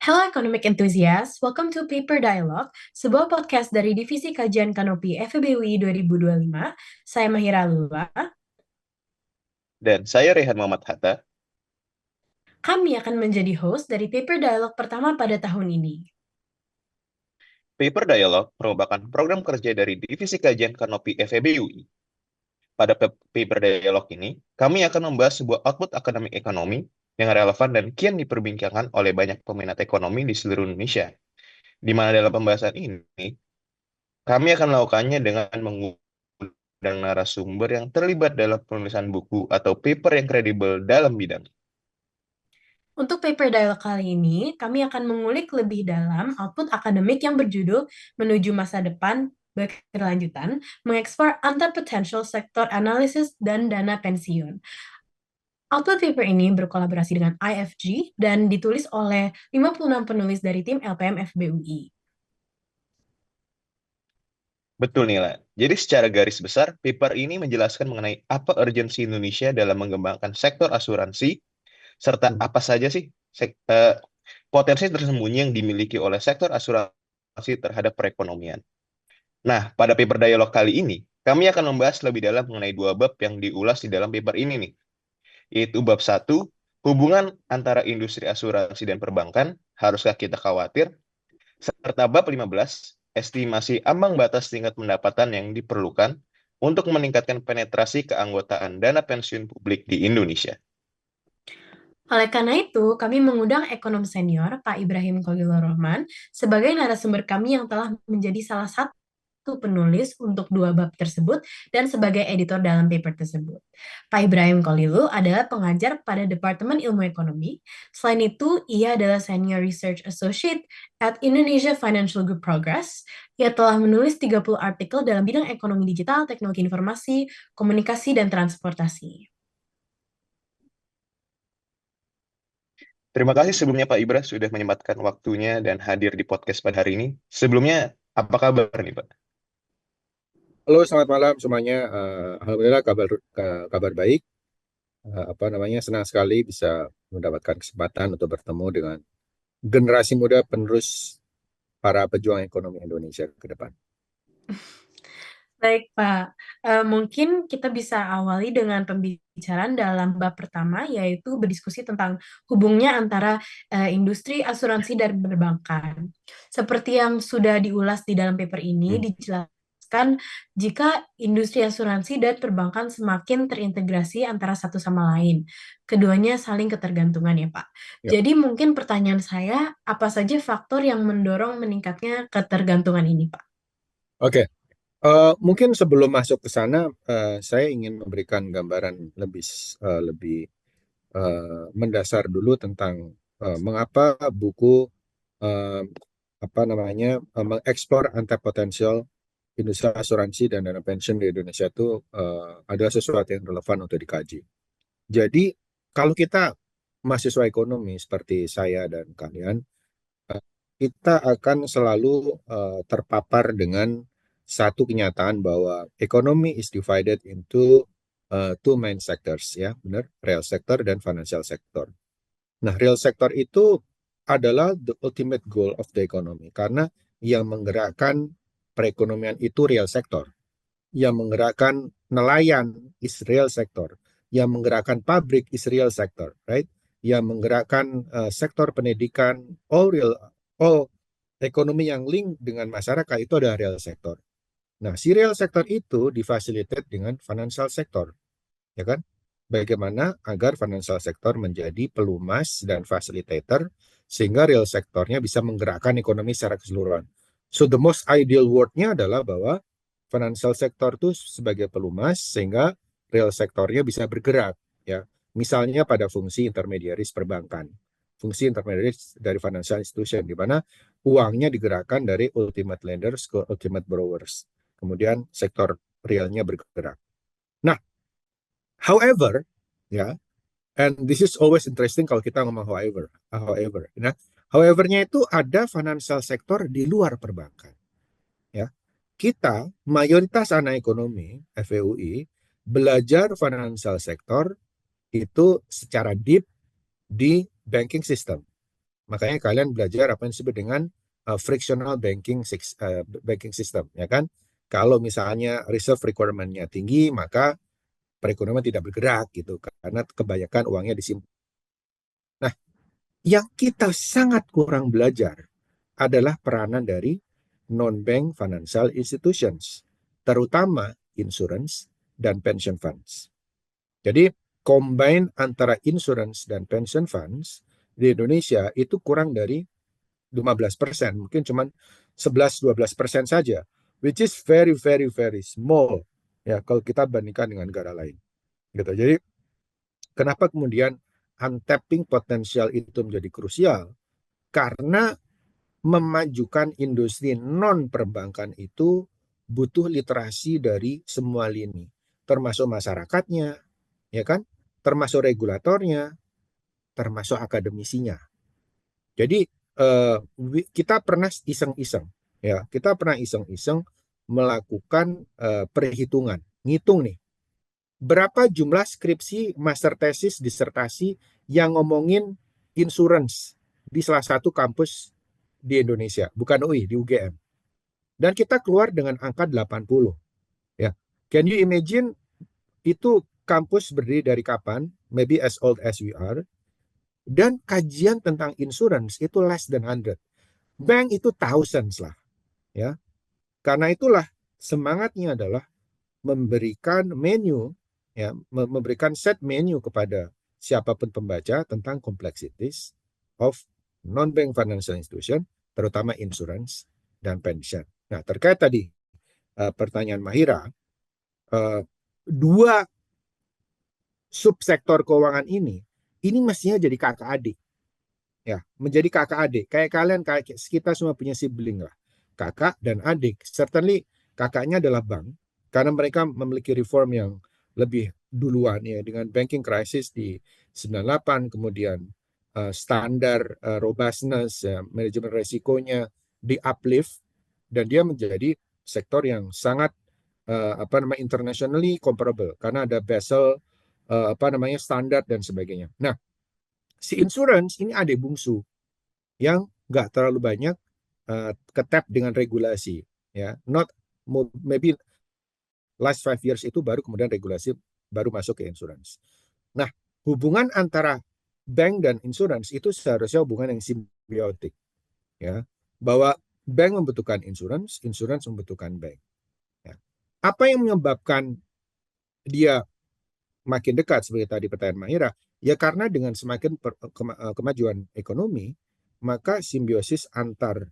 Hello Economic Enthusiasts, welcome to Paper Dialogue, sebuah podcast dari Divisi Kajian Kanopi FEBUI 2025. Saya Mahira Lula. Dan saya Rehan Muhammad Hatta. Kami akan menjadi host dari Paper Dialogue pertama pada tahun ini. Paper Dialogue merupakan program kerja dari Divisi Kajian Kanopi FEBUI. Pada Paper Dialogue ini, kami akan membahas sebuah output akademik ekonomi yang relevan dan kian diperbincangkan oleh banyak peminat ekonomi di seluruh Indonesia. Di mana dalam pembahasan ini, kami akan melakukannya dengan mengundang narasumber yang terlibat dalam penulisan buku atau paper yang kredibel dalam bidang. Untuk Paper Dialogue kali ini, kami akan mengulik lebih dalam output akademik yang berjudul Menuju Masa Depan Berkelanjutan, Mengekspor Antar Potential Sektor Analisis dan Dana Pensiun. Output paper ini berkolaborasi dengan IFG dan ditulis oleh 56 penulis dari tim LPM FBUI. Betul Nila. Jadi secara garis besar, paper ini menjelaskan mengenai apa urgensi Indonesia dalam mengembangkan sektor asuransi, serta apa saja sih potensi tersembunyi yang dimiliki oleh sektor asuransi terhadap perekonomian. Nah, pada paper dialog kali ini, kami akan membahas lebih dalam mengenai dua bab yang diulas di dalam paper ini nih, yaitu bab 1, hubungan antara industri asuransi dan perbankan, haruskah kita khawatir? Serta bab 15, estimasi ambang batas tingkat pendapatan yang diperlukan untuk meningkatkan penetrasi keanggotaan dana pensiun publik di Indonesia. Oleh karena itu, kami mengundang ekonom senior Pak Ibrahim Khalilur Rahman sebagai narasumber kami yang telah menjadi salah satu penulis untuk dua bab tersebut dan sebagai editor dalam paper tersebut. Pak Ibrahim Khalilu adalah pengajar pada Departemen Ilmu Ekonomi. Selain itu, ia adalah Senior Research Associate at Indonesia Financial Group Progress. Ia telah menulis 30 artikel dalam bidang ekonomi digital, teknologi informasi, komunikasi, dan transportasi. Terima kasih sebelumnya Pak Ibra sudah menyempatkan waktunya dan hadir di podcast pada hari ini. Sebelumnya, apa kabar nih Pak? Halo, selamat malam semuanya. Alhamdulillah kabar baik. Senang sekali bisa mendapatkan kesempatan untuk bertemu dengan generasi muda penerus para pejuang ekonomi Indonesia ke depan. Baik, Pak. Mungkin kita bisa awali dengan pembicaraan dalam bab pertama, yaitu berdiskusi tentang hubungnya antara industri asuransi dan perbankan. Seperti yang sudah diulas di dalam paper ini, dijelaskan jika industri asuransi dan perbankan semakin terintegrasi antara satu sama lain. Keduanya saling ketergantungan ya, Pak. Ya. Jadi mungkin pertanyaan saya, apa saja faktor yang mendorong meningkatnya ketergantungan ini, Pak? Oke. Mungkin sebelum masuk ke sana, saya ingin memberikan gambaran lebih mendasar dulu tentang mengapa buku mengeksplor antar potensial industri asuransi dan dana pensiun di Indonesia itu adalah sesuatu yang relevan untuk dikaji. Jadi kalau kita mahasiswa ekonomi seperti saya dan kalian, kita akan selalu terpapar dengan satu kenyataan bahwa ekonomi is divided into two main sectors, ya, benar, real sector dan financial sector. Nah, real sector itu adalah the ultimate goal of the economy karena yang menggerakkan perekonomian itu real sector. Yang menggerakkan nelayan is real sector. Yang menggerakkan pabrik is real sector, right? Yang menggerakkan sektor pendidikan, all ekonomi yang link dengan masyarakat itu adalah real sector. Nah, si real sector itu difasilitasi dengan financial sector, ya kan? Bagaimana agar financial sector menjadi pelumas dan facilitator sehingga real sectornya bisa menggerakkan ekonomi secara keseluruhan. So the most ideal word-nya adalah bahwa financial sector itu sebagai pelumas sehingga real sectornya bisa bergerak, ya. Misalnya pada fungsi intermediaris perbankan, fungsi intermediaris dari financial institution di mana uangnya digerakkan dari ultimate lenders ke ultimate borrowers. Kemudian sektor realnya bergerak. Nah, however, ya, and this is always interesting kalau kita ngomong nah, however-nya itu ada financial sector di luar perbankan, ya. Kita mayoritas anak ekonomi FEUI belajar financial sector itu secara deep di banking system. Makanya kalian belajar apa yang disebut dengan frictional banking system, ya kan? Kalau misalnya reserve requirement-nya tinggi, maka perekonomian tidak bergerak gitu karena kebanyakan uangnya disimpan. Nah, yang kita sangat kurang belajar adalah peranan dari non-bank financial institutions, terutama insurance dan pension funds. Jadi, combine antara insurance dan pension funds di Indonesia itu kurang dari 15%, mungkin cuma 11-12% saja, which is very very very small ya kalau kita bandingkan dengan negara lain. Gitu. Jadi kenapa kemudian untapping potensial itu menjadi krusial? Karena memajukan industri non perbankan itu butuh literasi dari semua lini, termasuk masyarakatnya, ya kan? Termasuk regulatornya, termasuk akademisinya. Jadi kita pernah iseng-iseng, ya, kita pernah iseng-iseng melakukan perhitungan, ngitung nih, berapa jumlah skripsi, master tesis, disertasi yang ngomongin insurance di salah satu kampus di Indonesia, bukan UI, di UGM. Dan kita keluar dengan angka 80. Ya. Can you imagine itu kampus berdiri dari kapan? Maybe as old as we are. Dan kajian tentang insurance itu less than 100. Bank itu thousands lah. Ya. Karena itulah semangatnya adalah memberikan menu, ya, memberikan set menu kepada siapapun pembaca tentang complexities of non-bank financial institution, terutama insurance dan pension. Nah, terkait tadi pertanyaan Mahira, dua subsektor keuangan ini mestinya jadi kakak adik, ya, menjadi kakak adik. Kayak kalian, kayak kita semua punya sibling lah, kakak dan adik. Certainly kakaknya adalah bank, karena mereka memiliki reform yang lebih duluan ya, dengan banking crisis di 98, kemudian standar robustness, ya, manajemen resikonya di uplift, dan dia menjadi sektor yang sangat internationally comparable karena ada Basel standar dan sebagainya. Nah, si insurance ini adik bungsu yang nggak terlalu banyak ketap dengan regulasi, ya, not maybe last 5 years itu baru kemudian regulasi baru masuk ke insurance. Nah, hubungan antara bank dan insurance itu seharusnya hubungan yang simbiotik, ya, bahwa bank membutuhkan insurance, insurance membutuhkan bank. Ya. Apa yang menyebabkan dia makin dekat seperti tadi pertanyaan Mahira? Ya karena dengan semakin kemajuan ekonomi, maka simbiosis antar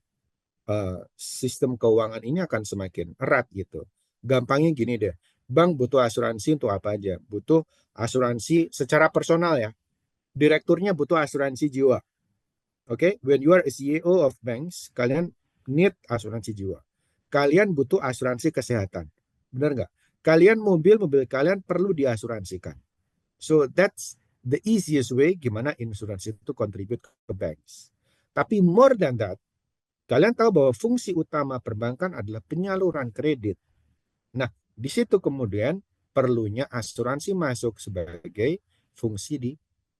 sistem keuangan ini akan semakin erat gitu. Gampangnya gini deh, bank butuh asuransi untuk apa aja? Butuh asuransi secara personal ya. Direkturnya butuh asuransi jiwa. Oke, when you are a CEO of banks, kalian need asuransi jiwa. Kalian butuh asuransi kesehatan. Benar nggak? Kalian mobil kalian perlu diasuransikan. So that's the easiest way gimana insurance itu contribute ke banks. Tapi more than that, kalian tahu bahwa fungsi utama perbankan adalah penyaluran kredit. Nah, di situ kemudian perlunya asuransi masuk sebagai fungsi di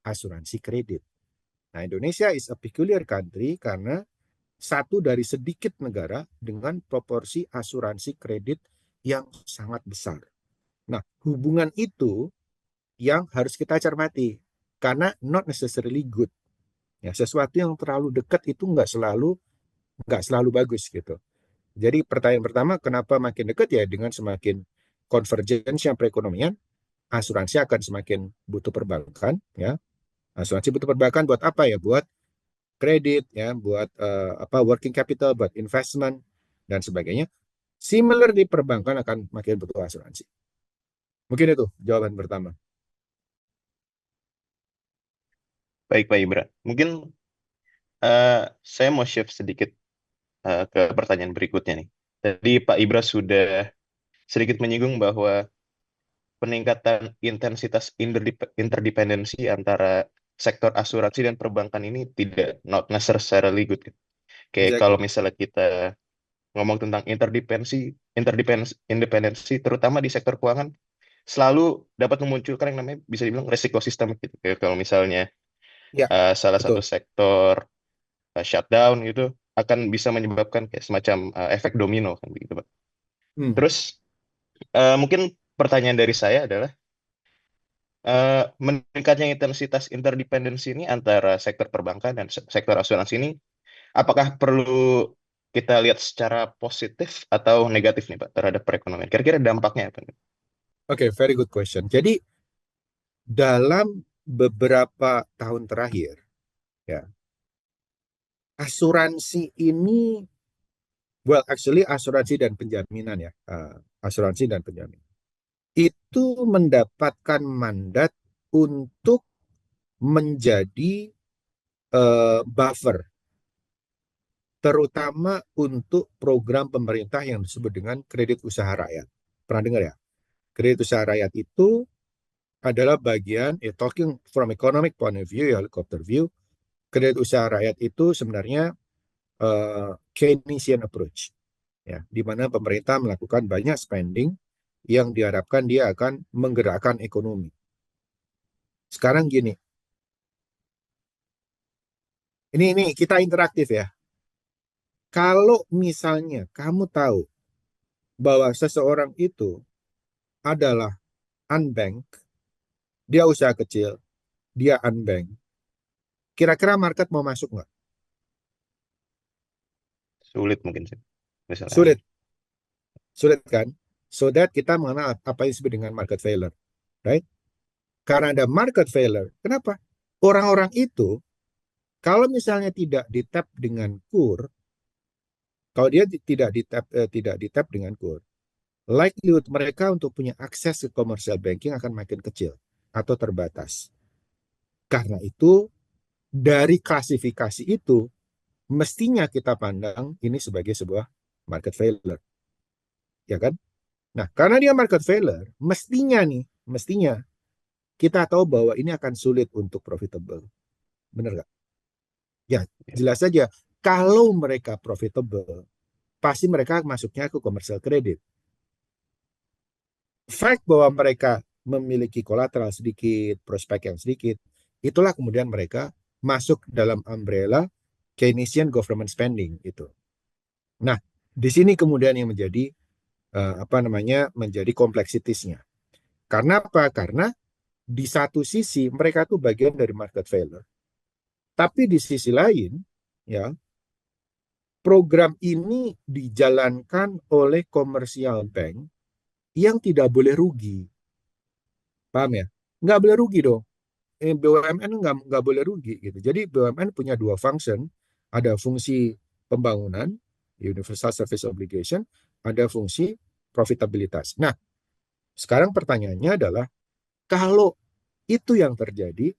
asuransi kredit. Nah, Indonesia is a peculiar country karena satu dari sedikit negara dengan proporsi asuransi kredit yang sangat besar. Nah, hubungan itu yang harus kita cermati karena not necessarily good. Ya, sesuatu yang terlalu dekat itu nggak selalu bagus gitu. Jadi pertanyaan pertama, kenapa makin dekat ya dengan semakin convergence perekonomian, asuransi akan semakin butuh perbankan, ya. Asuransi butuh perbankan buat apa ya? Buat kredit, ya, buat working capital, buat investment dan sebagainya. Similarly, perbankan akan makin butuh asuransi. Mungkin itu jawaban pertama. Baik, Pak Ibra. Mungkin saya mau shift sedikit ke pertanyaan berikutnya nih. Tadi Pak Ibra sudah sedikit menyinggung bahwa peningkatan intensitas interdependensi antara sektor asuransi dan perbankan ini tidak not necessarily good. Kayak kalau Exactly. misalnya kita ngomong tentang independensi terutama di sektor keuangan selalu dapat memunculkan yang namanya bisa dibilang resiko sistemik gitu. Kayak kalau misalnya Ya, salah satu betul. sektor shutdown gitu akan bisa menyebabkan kayak semacam efek domino kan begitu Pak. Hmm. Terus mungkin pertanyaan dari saya adalah meningkatnya intensitas interdependensi ini antara sektor perbankan dan sektor asuransi ini, apakah perlu kita lihat secara positif atau negatif nih Pak terhadap perekonomian? Kira-kira dampaknya apa nih? Oke, very good question. Jadi dalam beberapa tahun terakhir, ya, asuransi ini, well, actually asuransi dan penjaminan ya, asuransi dan penjaminan itu mendapatkan mandat untuk menjadi buffer, terutama untuk program pemerintah yang disebut dengan kredit usaha rakyat. Pernah dengar ya? Kredit usaha rakyat itu adalah bagian, talking from economic point of view, ya, helicopter view, kredit usaha rakyat itu sebenarnya Keynesian approach, ya, di mana pemerintah melakukan banyak spending yang diharapkan dia akan menggerakkan ekonomi. Sekarang gini, ini kita interaktif ya. Kalau misalnya kamu tahu bahwa seseorang itu adalah unbanked, dia usaha kecil, dia unbanked, kira-kira market mau masuk nggak? Sulit mungkin sih, misalnya. Sulit, sulit kan? So that kita mengenal apa yang disebut dengan market failure, right? Karena ada market failure. Kenapa? Orang-orang itu kalau misalnya tidak di-tap dengan KUR, kalau dia tidak di-tap dengan KUR, likelihood mereka untuk punya akses ke commercial banking akan makin kecil atau terbatas. Karena itu, dari klasifikasi itu, mestinya kita pandang ini sebagai sebuah market failure. Ya kan? Nah, karena dia market failure, mestinya kita tahu bahwa ini akan sulit untuk profitable. Benar nggak? Ya, jelas saja. Kalau mereka profitable, pasti mereka masuknya ke commercial credit. Fact bahwa mereka memiliki kolateral sedikit, prospek yang sedikit, itulah kemudian mereka masuk dalam umbrella Keynesian government spending itu. Nah, di sini kemudian yang menjadi menjadi kompleksitiesnya. Karena apa? Karena di satu sisi mereka tuh bagian dari market failure. Tapi di sisi lain, ya, program ini dijalankan oleh commercial bank yang tidak boleh rugi. Paham ya? Nggak boleh rugi dong. BUMN nggak boleh rugi gitu. Jadi BUMN punya dua function, ada fungsi pembangunan, Universal Service Obligation, ada fungsi profitabilitas. Nah, sekarang pertanyaannya adalah kalau itu yang terjadi,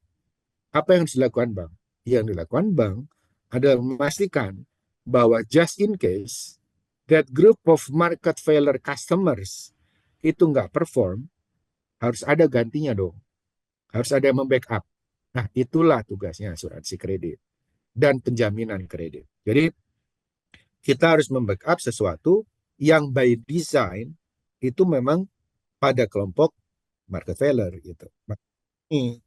apa yang dilakukan bank? Yang dilakukan bank adalah memastikan bahwa just in case that group of market failure customers itu nggak perform, harus ada gantinya dong. Harus ada yang membackup. Nah, itulah tugasnya asuransi kredit dan penjaminan kredit. Jadi, kita harus membackup sesuatu yang by design itu memang pada kelompok market failure gitu. Ini,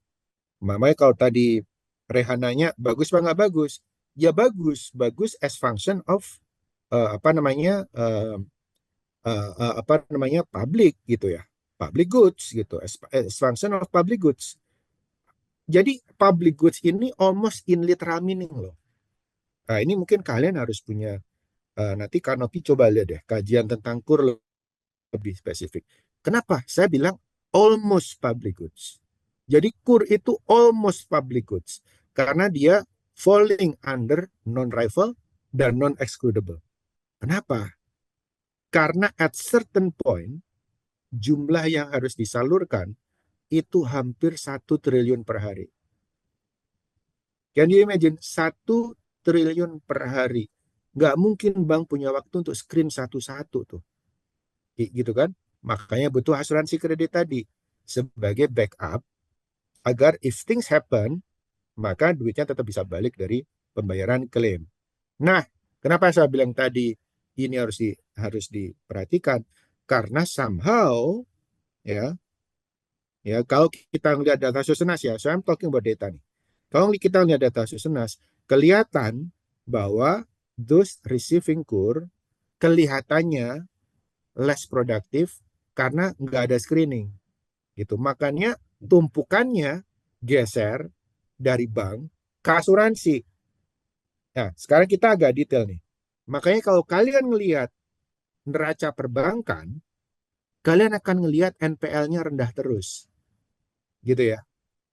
makanya kalau tadi Rehananya bagus apa nggak bagus? Ya bagus, bagus as function of uh, apa namanya uh, public gitu ya, public goods gitu, as function of public goods. Jadi public goods ini almost in literal meaning loh. Nah, ini mungkin kalian harus punya nanti Kanopi coba lihat deh kajian tentang KUR lebih spesifik. Kenapa? Saya bilang almost public goods. Jadi KUR itu almost public goods karena dia falling under non-rival dan non-excludable. Kenapa? Karena at certain point jumlah yang harus disalurkan itu hampir 1 triliun per hari. Can you imagine? 1 triliun per hari. Nggak mungkin bank punya waktu untuk screen satu-satu tuh. Gitu kan? Makanya butuh asuransi kredit tadi sebagai backup agar if things happen, maka duitnya tetap bisa balik dari pembayaran klaim. Nah, kenapa saya bilang tadi ini harus diperhatikan? Karena somehow ya kalau kita melihat data Susenas ya, so I'm talking about data nih. Kalau kita lihat data Susenas, kelihatan bahwa those receiving core kelihatannya less produktif karena nggak ada screening gitu. Makanya tumpukannya geser dari bank ke asuransi. Nah, sekarang kita agak detail nih. Makanya kalau kalian ngelihat neraca perbankan, kalian akan ngelihat NPL-nya rendah terus. Gitu ya.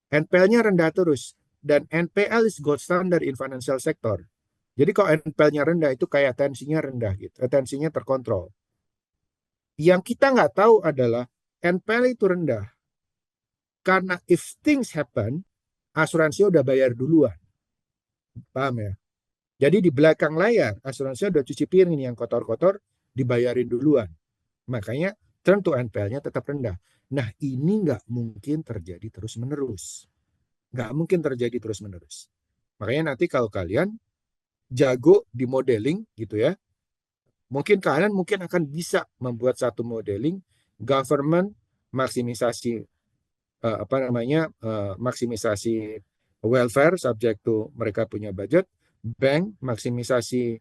NPL-nya rendah terus. Dan NPL is gold standard in financial sector. Jadi kalau NPL-nya rendah itu kayak tensinya rendah gitu. Tensinya terkontrol. Yang kita nggak tahu adalah NPL itu rendah. Karena if things happen, asuransi udah bayar duluan. Paham ya? Jadi di belakang layar, asuransi udah cuci piring yang kotor-kotor, dibayarin duluan. Makanya turn to NPL-nya tetap rendah. Nah, ini nggak mungkin terjadi terus-menerus. Nggak mungkin terjadi terus-menerus. Makanya nanti kalau kalian jago di modeling gitu ya, mungkin kalian akan bisa membuat satu modeling government maksimisasi maksimisasi welfare subject to mereka punya budget, bank maksimisasi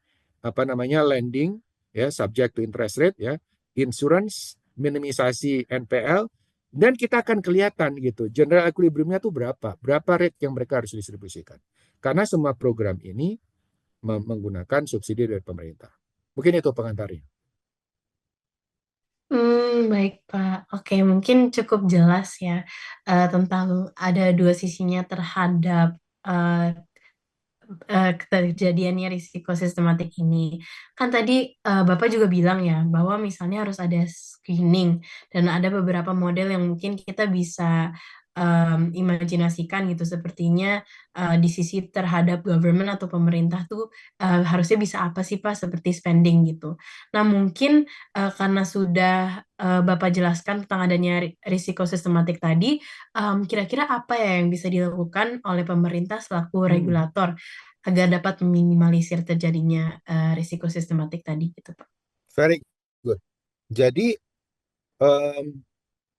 lending ya subject to interest rate ya, insurance minimisasi NPL, dan kita akan kelihatan gitu general equilibriumnya tuh berapa rate yang mereka harus distribusikan. Karena semua program ini menggunakan subsidi dari pemerintah. Mungkin itu pengantarnya. Baik Pak. Oke, mungkin cukup jelas ya tentang ada dua sisinya terhadap eh, terjadiannya risiko sistematik ini. Kan tadi Bapak juga bilang ya bahwa misalnya harus ada screening dan ada beberapa model yang mungkin kita bisa imajinasikan gitu sepertinya di sisi terhadap government atau pemerintah tuh harusnya bisa apa sih Pak seperti spending gitu. Nah mungkin karena sudah Bapak jelaskan tentang adanya risiko sistematik tadi, kira-kira apa ya yang bisa dilakukan oleh pemerintah selaku Hmm, regulator agar dapat meminimalisir terjadinya risiko sistematik tadi gitu, Pak. very good. Jadi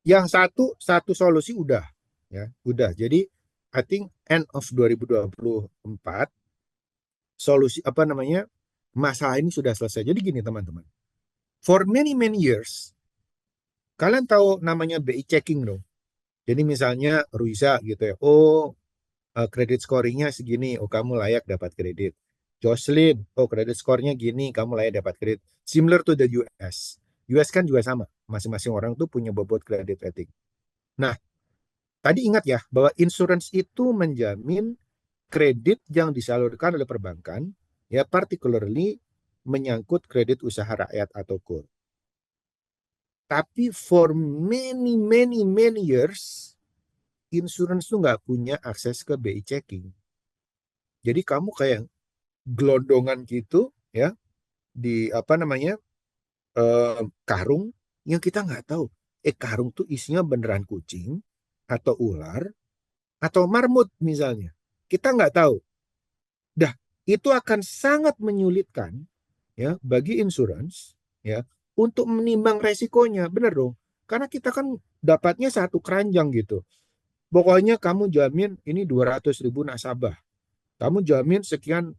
yang satu solusi udah ya, udah. Jadi I think end of 2024 solusi masalah ini sudah selesai. Jadi gini teman-teman. For many many years kalian tahu namanya BI checking dong. Jadi misalnya Ruisa gitu ya. Oh, kredit scoringnya segini. Oh, kamu layak dapat kredit. Jocelyn, oh kredit skornya gini, kamu layak dapat kredit. Similar to the US. US kan juga sama. Masing-masing orang tuh punya bobot kredit rating. Nah, tadi ingat ya bahwa insurance itu menjamin kredit yang disalurkan oleh perbankan, ya particularly menyangkut kredit usaha rakyat atau KUR. Tapi for many many many years, insurance tuh nggak punya akses ke BI checking. Jadi kamu kayak gelondongan gitu, ya di karung yang kita nggak tahu. Karung tuh isinya beneran kucing atau ular atau marmut misalnya. Kita nggak tahu. Dah, itu akan sangat menyulitkan ya bagi insurance ya untuk menimbang resikonya. Benar dong. Karena kita kan dapatnya satu keranjang gitu. Pokoknya kamu jamin ini 200.000 nasabah. Kamu jamin sekian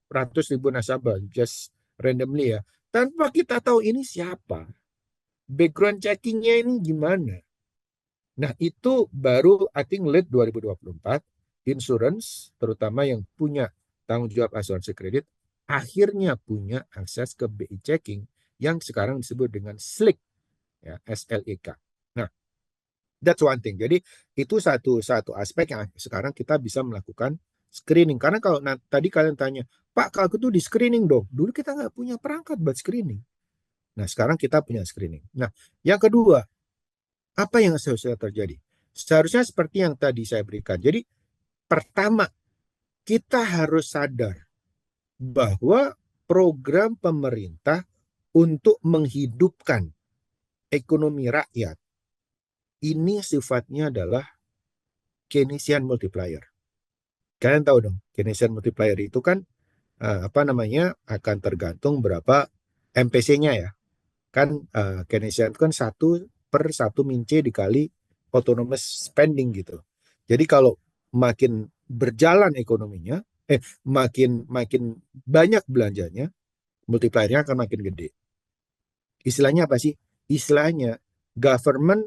ratus ribu nasabah. Just randomly ya. Tanpa kita tahu ini siapa. Background checkingnya ini gimana. Nah itu baru I think late 2024 insurance terutama yang punya tanggung jawab asuransi kredit akhirnya punya akses ke BI checking yang sekarang disebut dengan SLIC ya SLIK. Nah, that's one thing. Jadi itu satu aspek yang sekarang kita bisa melakukan screening. Karena kalau tadi kalian tanya, Pak, kalau itu di screening dong. Dulu kita nggak punya perangkat buat screening. Nah, sekarang kita punya screening. Nah, yang kedua, apa yang seharusnya terjadi? Seharusnya seperti yang tadi saya berikan. Jadi, pertama, kita harus sadar bahwa program pemerintah untuk menghidupkan ekonomi rakyat ini sifatnya adalah Keynesian multiplier. Kalian tahu dong, Keynesian multiplier itu kan akan tergantung berapa MPC-nya ya. Kan Keynesian itu kan 1/1 min C dikali autonomous spending gitu. Jadi kalau makin berjalan ekonominya, makin makin banyak belanjanya, multipliernya akan makin gede. Istilahnya apa sih? Istilahnya government,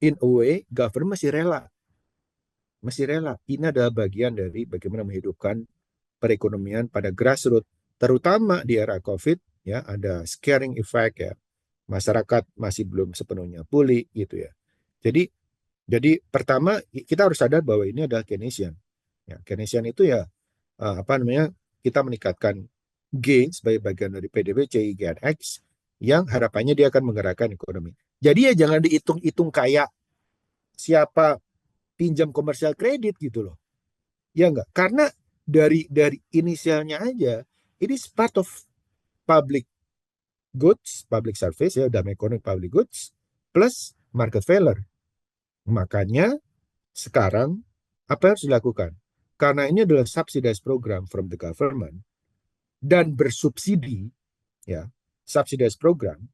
in a way, government masih rela. Ini adalah bagian dari bagaimana menghidupkan perekonomian pada grassroots, terutama di era COVID, ya, ada scaring effect, ya, masyarakat masih belum sepenuhnya pulih gitu ya. Jadi pertama kita harus sadar bahwa ini adalah Keynesian. Ya, Keynesian itu ya apa namanya, kita meningkatkan G sebagai bagian dari PDB CIGNX yang harapannya dia akan menggerakkan ekonomi. Jadi ya jangan dihitung-hitung kayak siapa pinjam komersial kredit gitu loh. Ya enggak? Karena dari inisialnya aja, ini part of public goods, public service, ya, dalam ekonomi public goods, plus market failure. Makanya sekarang apa yang harus dilakukan? Karena ini adalah subsidized program from the government dan bersubsidi, ya, subsidized program,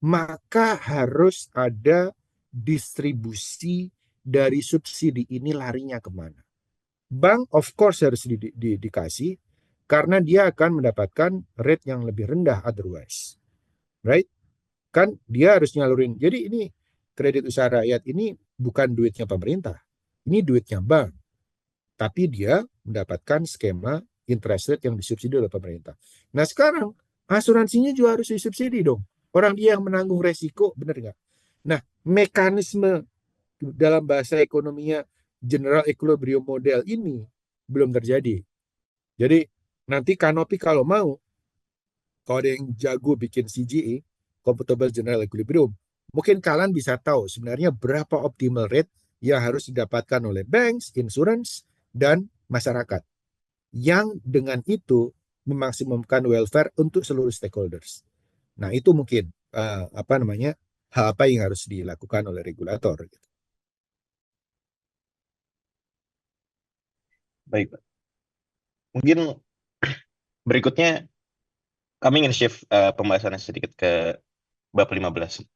maka harus ada distribusi dari subsidi ini larinya kemana. Bank of course harus dikasih karena dia akan mendapatkan rate yang lebih rendah otherwise, right? Kan dia harus nyalurin. Jadi ini kredit usaha rakyat ini bukan duitnya pemerintah, ini duitnya bank, tapi dia mendapatkan skema interest rate yang disubsidi oleh pemerintah. Nah sekarang asuransinya juga harus disubsidi dong. Orang dia yang menanggung resiko, benar nggak? Nah mekanisme dalam bahasa ekonominya general equilibrium model ini belum terjadi. Jadi nanti Kanopi kalau mau, kalau ada yang jago bikin CGE, Computable General Equilibrium, mungkin kalian bisa tahu sebenarnya berapa optimal rate yang harus didapatkan oleh banks, insurance, dan masyarakat. Yang dengan itu memaksimumkan welfare untuk seluruh stakeholders. Nah itu mungkin apa namanya, hal apa yang harus dilakukan oleh regulator. Baik, Pak. Mungkin berikutnya kami ingin shift pembahasannya sedikit ke bab 15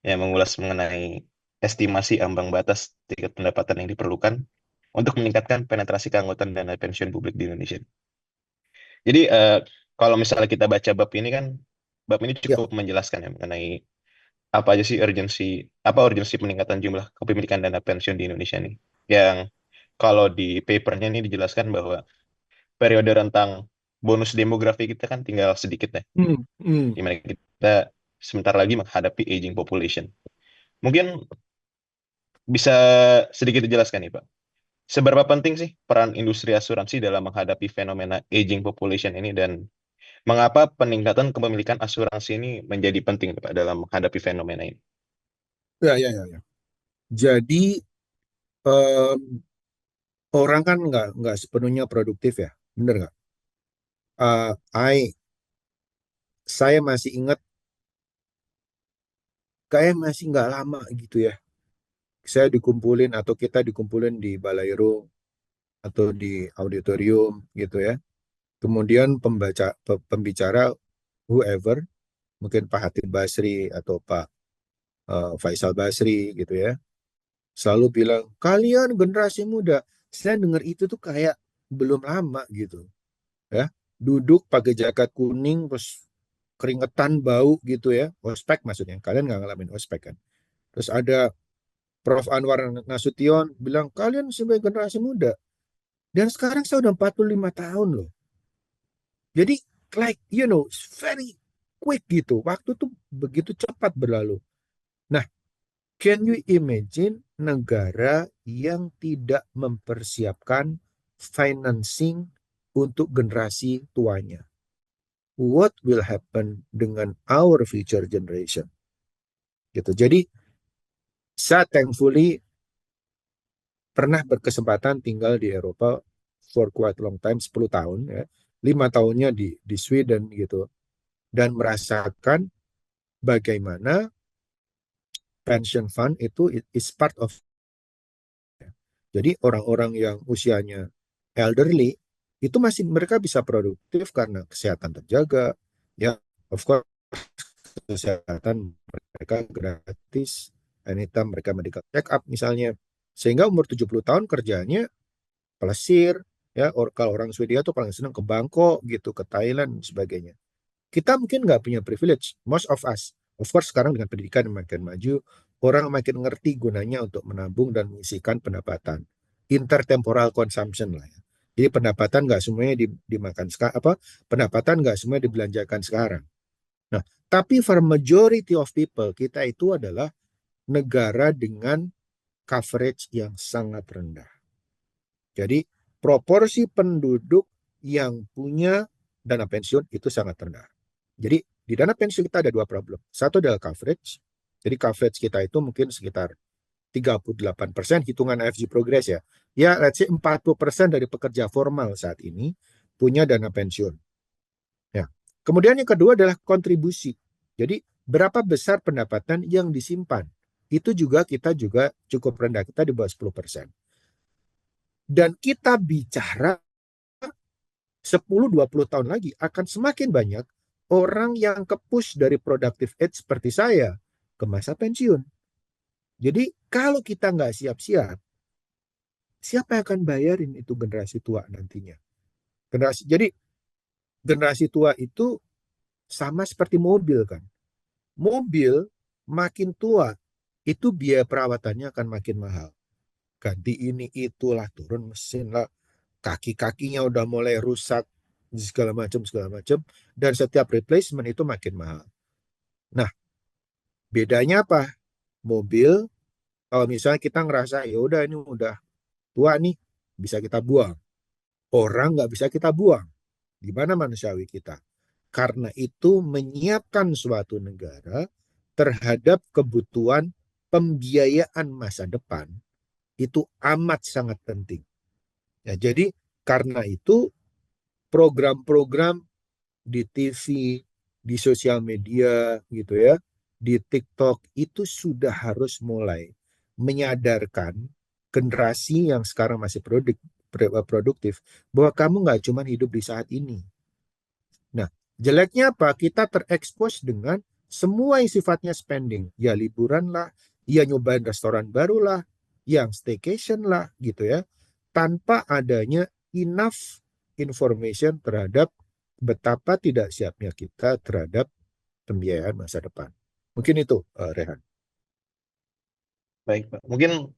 yang mengulas mengenai estimasi ambang batas tingkat pendapatan yang diperlukan untuk meningkatkan penetrasi keanggotaan dana pensiun publik di Indonesia. Jadi kalau misalnya kita baca bab ini kan, bab ini Ya, cukup menjelaskan ya mengenai apa aja sih urgensi peningkatan jumlah kepemilikan dana pensiun di Indonesia nih. Yang kalau di papernya ini dijelaskan bahwa periode rentang bonus demografi kita kan tinggal sedikit ya, hmm, hmm. di mana kita sebentar lagi menghadapi aging population. Mungkin bisa sedikit dijelaskan nih Pak, seberapa penting sih peran industri asuransi dalam menghadapi fenomena aging population ini, dan mengapa peningkatan kepemilikan asuransi ini menjadi penting Pak dalam menghadapi fenomena ini? Ya. Jadi orang kan nggak sepenuhnya produktif ya, bener nggak? Uh, I saya masih ingat, kayak masih nggak lama gitu ya. Saya dikumpulin atau kita dikumpulin di balairo atau di auditorium gitu ya. Kemudian pembicara whoever, mungkin Pak Hatip Basri atau Pak Faisal Basri gitu ya, selalu bilang kalian generasi muda. Saya dengar itu tuh kayak belum lama gitu ya. Duduk pakai jaket kuning terus keringetan bau gitu ya, ospek maksudnya, kalian nggak ngalamin ospek kan. Terus ada Prof. Anwar Nasution bilang kalian sebagai generasi muda, dan sekarang saya udah 45 tahun loh. Jadi like you know very quick gitu, waktu tuh begitu cepat berlalu. Nah, can you imagine negara yang tidak mempersiapkan financing untuk generasi tuanya? What will happen dengan our future generation? Gitu. Jadi saya thankfully pernah berkesempatan tinggal di Eropa for quite long time, 10 tahun ya. 5 tahunnya di Sweden gitu, dan merasakan bagaimana pension fund itu is part of. Jadi orang-orang yang usianya elderly itu masih mereka bisa produktif karena kesehatan terjaga, ya, of course kesehatan mereka gratis, anytime mereka medical check up misalnya, sehingga umur 70 tahun kerjanya pelesir, ya. Kalau orang Swedia tuh paling senang ke Bangkok gitu, ke Thailand dan sebagainya. Kita mungkin nggak punya privilege, most of us. Of course sekarang dengan pendidikan yang makin maju, orang makin ngerti gunanya untuk menabung dan mengisikan pendapatan. Intertemporal consumption lah ya. Jadi pendapatan nggak semuanya dimakan sekarang, pendapatan nggak semuanya dibelanjakan sekarang. Nah, tapi for majority of people, kita itu adalah negara dengan coverage yang sangat rendah. Jadi proporsi penduduk yang punya dana pensiun itu sangat rendah. Jadi di dana pensiun kita ada dua problem. Satu adalah coverage. Jadi coverage kita itu mungkin sekitar 38% hitungan AFG Progress ya. Ya, let's say 40% dari pekerja formal saat ini punya dana pensiun. Ya. Kemudian yang kedua adalah kontribusi. Jadi berapa besar pendapatan yang disimpan. Itu juga kita juga cukup rendah. Kita di bawah 10%. Dan kita bicara 10-20 tahun lagi akan semakin banyak orang yang ke-push dari productive age seperti saya ke masa pensiun. Jadi kalau kita nggak siap-siap, siapa yang akan bayarin itu generasi tua nantinya? Jadi generasi tua itu sama seperti mobil kan. Mobil makin tua, itu biaya perawatannya akan makin mahal. Ganti ini itulah, turun mesin lah, kaki-kakinya udah mulai rusak, segala macam, dan setiap replacement itu makin mahal. Nah, bedanya apa? Mobil, kalau misalnya kita ngerasa ya udah ini udah tua nih, bisa kita buang. Orang nggak bisa kita buang. Gimana manusiawi kita? Karena itu menyiapkan suatu negara terhadap kebutuhan pembiayaan masa depan itu amat sangat penting. Ya, jadi karena itu program-program di TV, di sosial media gitu ya, di TikTok itu sudah harus mulai menyadarkan generasi yang sekarang masih produktif bahwa kamu nggak cuma hidup di saat ini. Nah, jeleknya apa? Kita terekspos dengan semua yang sifatnya spending. Ya liburan lah, ya nyobain restoran baru lah, yang staycation lah gitu ya. Tanpa adanya enough information terhadap betapa tidak siapnya kita terhadap pembiayaan masa depan. Mungkin itu, Rehan. Baik, Pak. Mungkin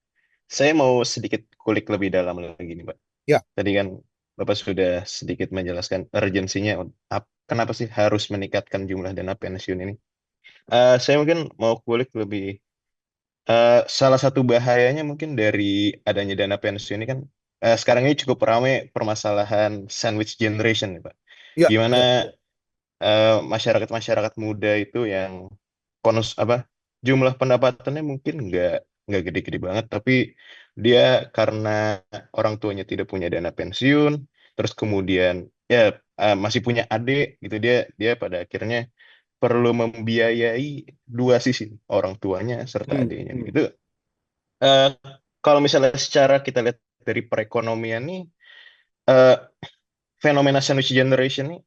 saya mau sedikit kulik lebih dalam lagi nih, Pak. Ya, Tadi kan Bapak sudah sedikit menjelaskan urgensinya, kenapa sih harus meningkatkan jumlah dana pensiun ini. Saya mungkin mau kulik lebih. Salah satu bahayanya mungkin dari adanya dana pensiun ini kan, sekarang ini cukup ramai permasalahan sandwich generation, nih, Pak. ya, Gimana ya. masyarakat-masyarakat muda itu yang apa jumlah pendapatannya mungkin nggak gede-gede banget, tapi dia karena orang tuanya tidak punya dana pensiun, terus kemudian ya masih punya adik gitu, dia dia pada akhirnya perlu membiayai dua sisi, orang tuanya serta Hmm, adiknya hmm. gitu. Eh, Kalau misalnya secara kita lihat dari perekonomian nih, eh, fenomena sandwich generation nih,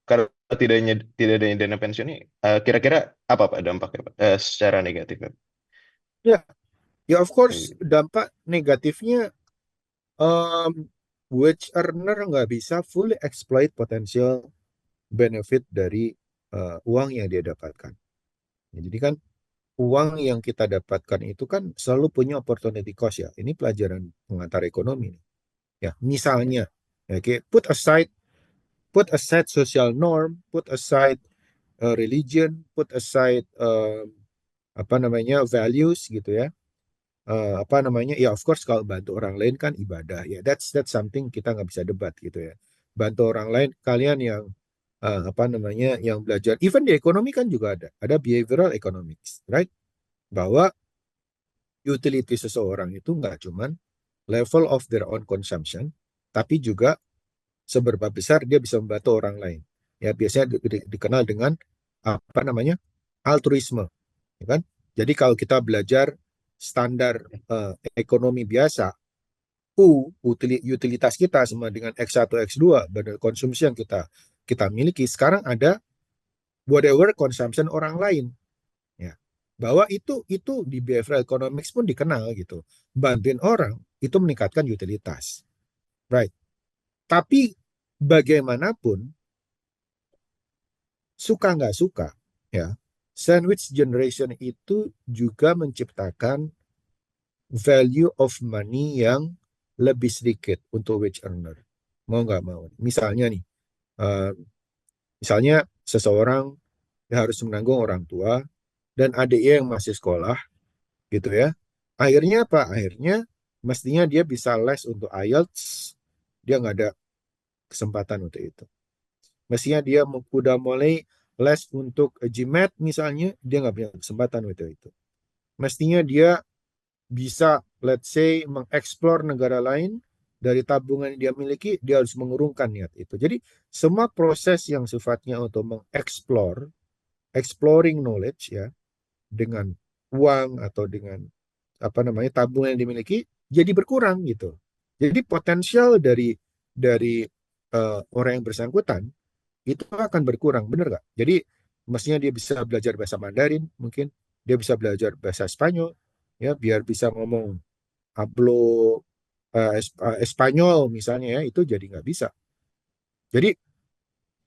kalau tidak adanya dana pensiun nih, kira-kira apa Pak dampaknya Pak? Secara negatif Pak? Ya, ya of course Hmm. dampak negatifnya, um, wage earner nggak bisa fully exploit potensial benefit dari uang yang dia dapatkan. Ya, jadi kan uang yang kita dapatkan itu kan selalu punya opportunity cost ya. Ini pelajaran pengantar ekonomi nih. Ya, misalnya, ya, put aside social norm, put aside religion, put aside apa namanya values gitu ya. Apa namanya ya of course kalau bantu orang lain kan ibadah ya, that's something kita nggak bisa debat gitu ya. Bantu orang lain, kalian yang apa namanya yang belajar even di ekonomi kan juga ada behavioral economics, right? Bahwa utility seseorang itu nggak cuman level of their own consumption, tapi juga seberapa besar dia bisa membantu orang lain. Ya biasanya dikenal dengan apa namanya altruisme, ya kan? Jadi kalau kita belajar standar ekonomi biasa, utilitas kita sama dengan X1, X2, badan konsumsi yang kita kita miliki, sekarang ada whatever consumption orang lain. Ya. Bahwa itu di behavioral economics pun dikenal gitu. Bantuin orang itu meningkatkan utilitas. Right. Tapi bagaimanapun, suka nggak suka, ya, sandwich generation itu juga menciptakan value of money yang lebih sedikit untuk wage earner. Mau nggak mau. Misalnya nih, eh, misalnya seseorang harus menanggung orang tua dan adiknya yang masih sekolah, gitu ya. Akhirnya apa? Akhirnya mestinya dia bisa les untuk IELTS, dia nggak ada kesempatan untuk itu. Mestinya dia udah mulai les untuk GMAT misalnya, dia nggak punya kesempatan untuk itu. Mestinya dia bisa, let's say, mengeksplor negara lain dari tabungan yang dia miliki, dia harus mengurungkan niat itu. Jadi semua proses yang sifatnya untuk mengeksplor, exploring knowledge ya, dengan uang atau dengan apa namanya tabungan yang dimiliki jadi berkurang gitu. Jadi potensial dari orang yang bersangkutan itu akan berkurang, bener nggak? Jadi mestinya dia bisa belajar bahasa Mandarin, mungkin dia bisa belajar bahasa Spanyol, ya biar bisa ngomong hablo Espanyol misalnya ya, itu jadi nggak bisa. Jadi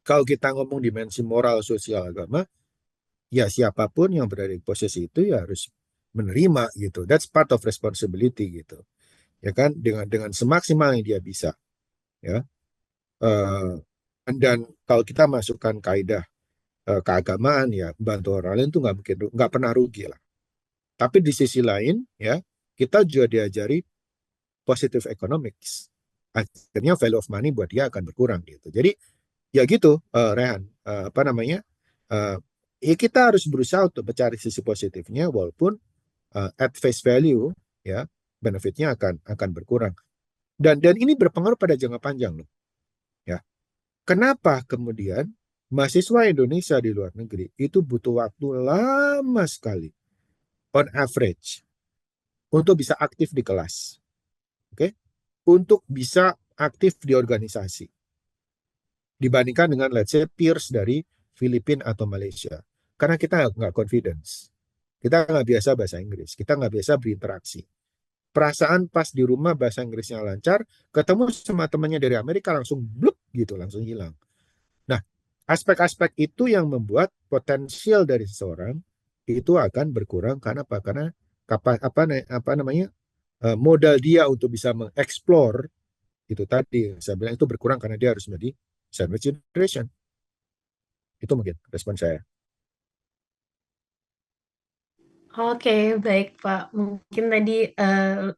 kalau kita ngomong dimensi moral, sosial, agama, ya siapapun yang berada di posisi itu ya harus menerima gitu. That's part of responsibility gitu. Ya kan, dengan semaksimal yang dia bisa, ya. Eh, dan kalau kita masukkan kaidah keagamaan, ya bantu orang lain tuh nggak mungkin, nggak pernah rugi lah. Tapi di sisi lain, ya, kita juga diajari positive economics. Akhirnya value of money buat dia akan berkurang gitu. Jadi ya gitu, Rehan, apa namanya, uh, ya kita harus berusaha untuk mencari sisi positifnya, walaupun at face value, ya, benefitnya akan berkurang. Dan ini berpengaruh pada jangka panjang loh, ya. Kenapa kemudian mahasiswa Indonesia di luar negeri itu butuh waktu lama sekali, on average, untuk bisa aktif di kelas, oke? Okay? Untuk bisa aktif di organisasi, dibandingkan dengan let's say peers dari Filipina atau Malaysia. Karena kita nggak confidence, kita nggak biasa bahasa Inggris, kita nggak biasa berinteraksi. Perasaan pas di rumah bahasa Inggrisnya lancar, ketemu sama temannya dari Amerika langsung bluk gitu, langsung hilang. Nah, aspek-aspek itu yang membuat potensial dari seseorang itu akan berkurang karena apa? Karena apa namanya, modal dia untuk bisa mengeksplor itu tadi saya bilang itu berkurang karena dia harus menjadi sandwich generation. Itu mungkin respon saya. Oke, baik Pak. Mungkin tadi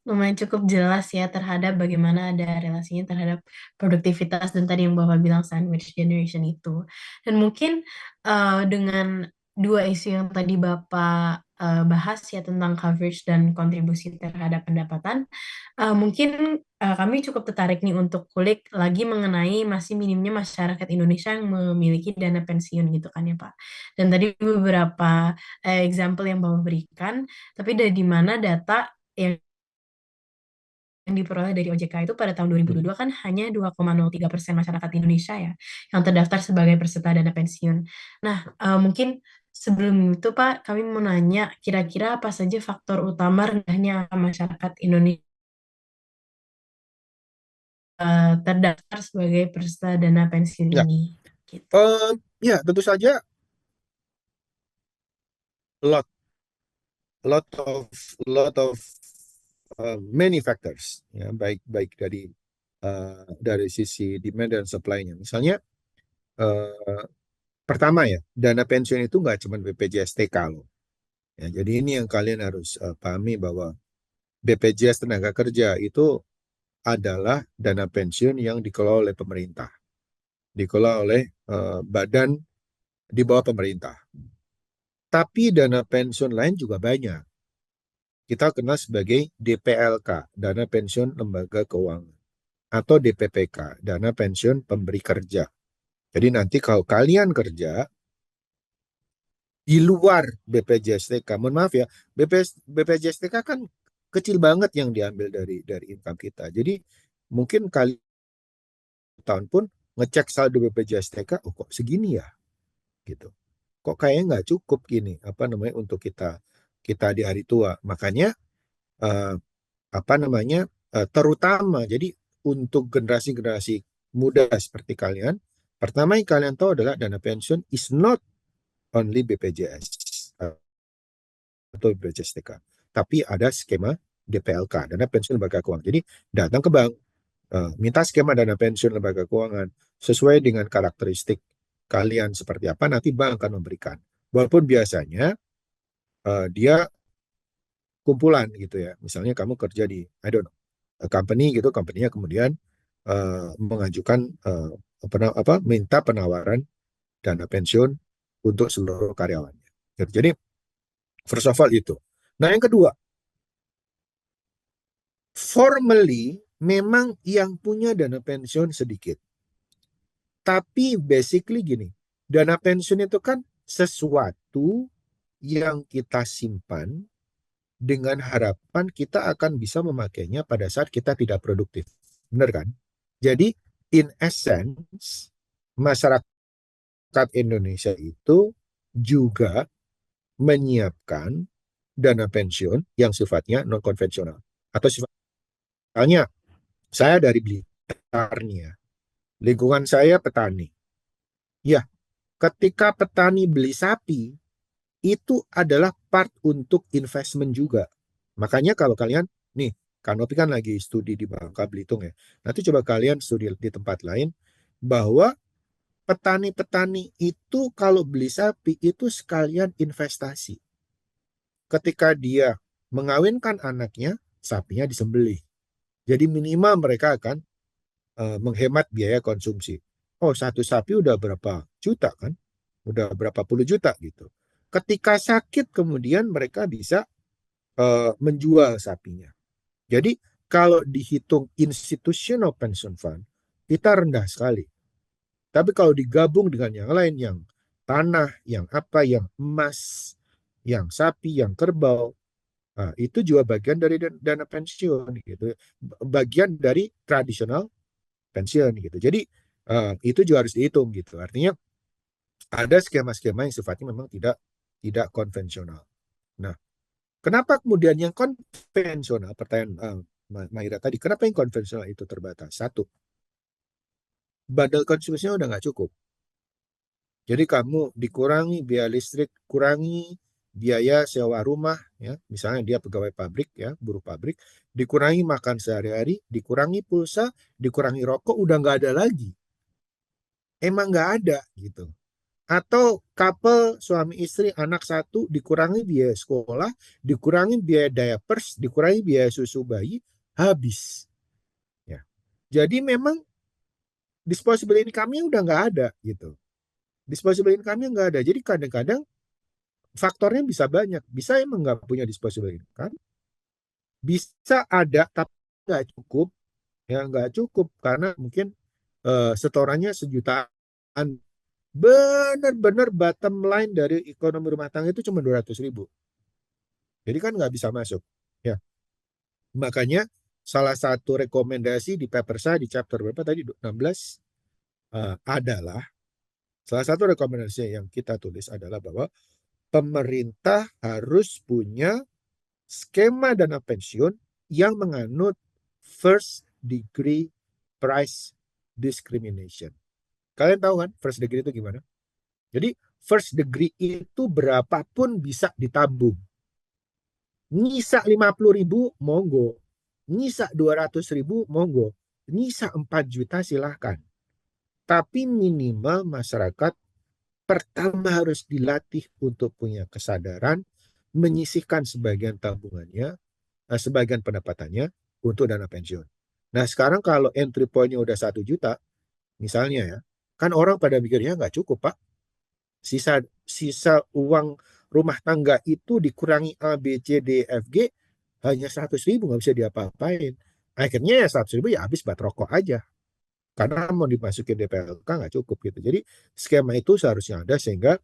lumayan cukup jelas ya terhadap bagaimana ada relasinya terhadap produktivitas dan tadi yang Bapak bilang sandwich generation itu. Dan mungkin dengan dua isu yang tadi Bapak bahas ya tentang coverage dan kontribusi terhadap pendapatan, mungkin kami cukup tertarik nih untuk kulik lagi mengenai masih minimnya masyarakat Indonesia yang memiliki dana pensiun gitu kan ya Pak. Dan tadi beberapa example yang Bapak berikan, tapi dari mana data yang diperoleh dari OJK itu pada tahun Hmm. 2022 kan hanya 2,03% masyarakat Indonesia ya yang terdaftar sebagai peserta dana pensiun. Nah, mungkin sebelum itu Pak, kami mau nanya kira-kira apa saja faktor utama rendahnya masyarakat Indonesia terdaftar sebagai peserta dana pensiun Ya, ini gitu. ya tentu saja lot lot of lot of many factors, ya, baik baik dari sisi demand dan supply-nya. Misalnya, uh, pertama ya, dana pensiun itu nggak cuma BPJS TK loh. Ya, jadi ini yang kalian harus pahami bahwa BPJS Tenaga Kerja itu adalah dana pensiun yang dikelola oleh pemerintah, dikelola oleh badan di bawah pemerintah. Tapi dana pensiun lain juga banyak. Kita kenal sebagai DPLK, Dana Pensiun Lembaga Keuangan, atau DPPK, Dana Pensiun Pemberi Kerja. Jadi nanti kalau kalian kerja di luar BPJS TK, mohon maaf ya, BPJS TK kan kecil banget yang diambil dari income kita. Jadi mungkin kali tahun pun ngecek saldo BPJS TK, oh kok segini ya, gitu. Kok kayaknya nggak cukup gini, apa namanya, untuk kita kita di hari tua. Makanya eh, apa namanya, terutama jadi untuk generasi-generasi muda seperti kalian, pertama yang kalian tahu adalah dana pensiun is not only BPJS atau BPJS TK, tapi ada skema DPLK, dana pensiun lembaga keuangan. Jadi datang ke bank, minta skema dana pensiun lembaga keuangan sesuai dengan karakteristik kalian seperti apa, nanti bank akan memberikan. Walaupun biasanya dia kumpulan gitu ya. Misalnya kamu kerja di, I don't know, company gitu, company-nya kemudian mengajukan minta penawaran dana pensiun untuk seluruh karyawannya. Jadi first of all itu. Nah yang kedua, formally memang yang punya dana pensiun sedikit. Tapi basically gini, dana pensiun itu kan sesuatu yang kita simpan dengan harapan kita akan bisa memakainya pada saat kita tidak produktif. Benar kan? Jadi in essence, masyarakat Indonesia itu juga menyiapkan dana pensiun yang sifatnya non konvensional atau sifatnya saya dari Blitar nih ya, lingkungan saya petani ya, ketika petani beli sapi itu adalah part untuk investment juga. Makanya kalau kalian nih, Kanopi kan lagi studi di Bangka Belitung ya, nanti coba kalian studi di tempat lain bahwa petani-petani itu kalau beli sapi itu sekalian investasi. Ketika dia mengawinkan anaknya, sapinya disembelih. Jadi minimal mereka akan menghemat biaya konsumsi. Oh, satu sapi udah berapa juta kan? Udah berapa puluh juta gitu. Ketika sakit kemudian mereka bisa menjual sapinya. Jadi kalau dihitung institutional pension fund, kita rendah sekali. Tapi kalau digabung dengan yang lain, yang tanah, yang apa, yang emas, yang sapi, yang kerbau, itu juga bagian dari dana pensiun gitu, bagian dari tradisional pensiun gitu. Jadi itu juga harus dihitung gitu. Artinya ada skema-skema yang sifatnya memang tidak konvensional. Nah, kenapa kemudian yang konvensional? Pertanyaan Mahira tadi, kenapa yang konvensional itu terbatas? Satu, bandel konsumsinya udah nggak cukup. Jadi kamu dikurangi biaya listrik, kurangi biaya sewa rumah, ya, misalnya dia pegawai pabrik, ya, buruh pabrik, dikurangi makan sehari-hari, dikurangi pulsa, dikurangi rokok, udah nggak ada lagi. Emang nggak ada gitu. Atau couple suami istri anak satu dikurangi biaya sekolah, dikurangi biaya diapers, dikurangi biaya susu bayi, habis. Ya. Jadi memang disposable income-nya udah nggak ada gitu. Disposable income-nya nggak ada. Jadi kadang-kadang faktornya bisa banyak. Bisa emang nggak punya disposable income, bisa ada tapi nggak cukup, ya nggak cukup karena mungkin setorannya sejutaan. Benar-benar bottom line dari ekonomi rumah tangga itu cuma 200.000. Jadi kan nggak bisa masuk. Ya, makanya salah satu rekomendasi di paper saya di chapter berapa tadi 16 adalah salah satu rekomendasi yang kita tulis adalah bahwa pemerintah harus punya skema dana pensiun yang menganut first degree price discrimination. Kalian tahu kan first degree itu gimana? Jadi first degree itu berapapun bisa ditabung. Nyisa 50.000 monggo. Nyisa 200.000 monggo. Nyisa 4 juta silahkan. Tapi minimal masyarakat pertama harus dilatih untuk punya kesadaran menyisihkan sebagian tabungannya, sebagian pendapatannya untuk dana pensiun. Nah sekarang kalau entry point-nya udah 1 juta, misalnya ya, kan orang pada mikirnya nggak cukup Pak. Sisa sisa uang rumah tangga itu dikurangi A, B, C, D, F, G, hanya 100.000 nggak bisa diapa-apain. Akhirnya ya 100.000 ya habis buat rokok aja. Karena mau dimasukin DPLK nggak cukup gitu. Jadi skema itu seharusnya ada sehingga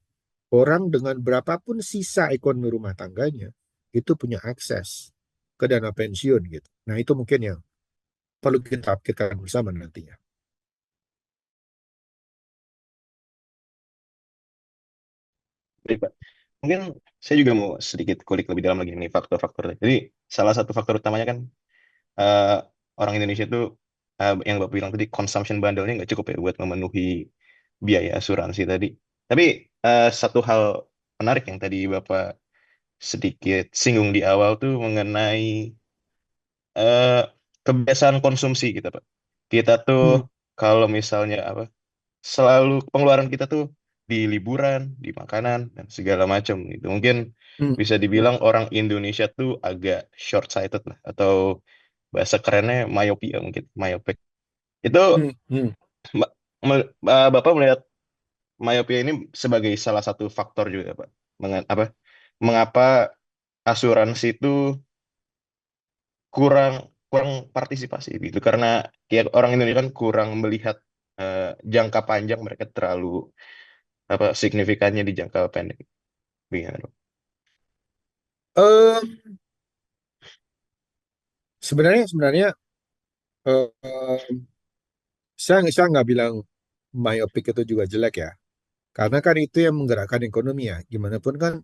orang dengan berapapun sisa ekonomi rumah tangganya itu punya akses ke dana pensiun gitu. Nah itu mungkin yang perlu kita pikirkan bersama nantinya. Baik, Pak. Mungkin saya juga mau sedikit kulik lebih dalam lagi nih faktor-faktor. Jadi salah satu faktor utamanya kan eh, orang Indonesia itu yang Bapak bilang tadi consumption bundle-nya nggak cukup ya buat memenuhi biaya asuransi tadi. Tapi satu hal menarik yang tadi Bapak sedikit singgung di awal tuh mengenai eh, kebiasaan konsumsi kita, Pak. Kita tuh Hmm, kalau misalnya apa selalu pengeluaran kita tuh di liburan, di makanan dan segala macam gitu. Mungkin hmm, bisa hmm, dibilang orang Indonesia tuh agak short sighted lah atau bahasa kerennya myopia mungkin, myopic. Itu hmm, hmm. Mbak- Bapak melihat myopia ini sebagai salah satu faktor juga, Pak. Mengapa asuransi itu kurang kurang partisipasi gitu? Karena ya orang Indonesia kan kurang melihat jangka panjang, mereka terlalu signifikannya di jangka pendek. Gimana, Pak? Eh, sebenarnya eh, saya nggak bilang myopik itu juga jelek ya, karena kan itu yang menggerakkan ekonomi ya. Gimana pun kan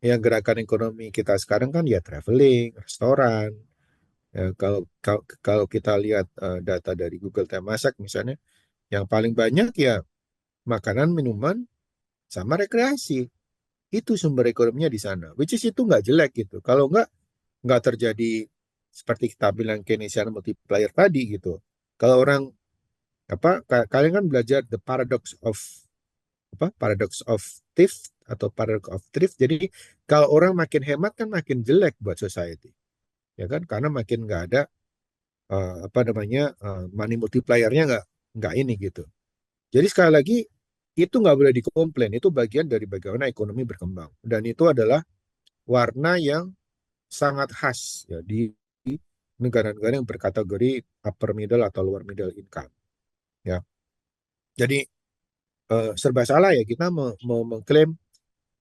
yang gerakan ekonomi kita sekarang kan ya traveling, restoran. Ya, kalau kita lihat data dari Google Temasek misalnya, yang paling banyak ya makanan, minuman, sama rekreasi. Itu sumber ekonominya di sana. Which is itu nggak jelek gitu. Kalau nggak terjadi seperti kita bilang Keynesian multiplier tadi gitu. Kalau orang kalian kan belajar the paradox of thrift atau paradox of thrift. Jadi kalau orang makin hemat kan makin jelek buat society, ya kan? Karena makin nggak ada money multipliernya nggak ini gitu. Jadi sekali lagi itu nggak boleh dikomplain. Itu bagian dari bagaimana ekonomi berkembang dan itu adalah warna yang sangat khas ya di negara-negara yang berkategori upper middle atau lower middle income ya. Jadi serba salah ya kita mau mengklaim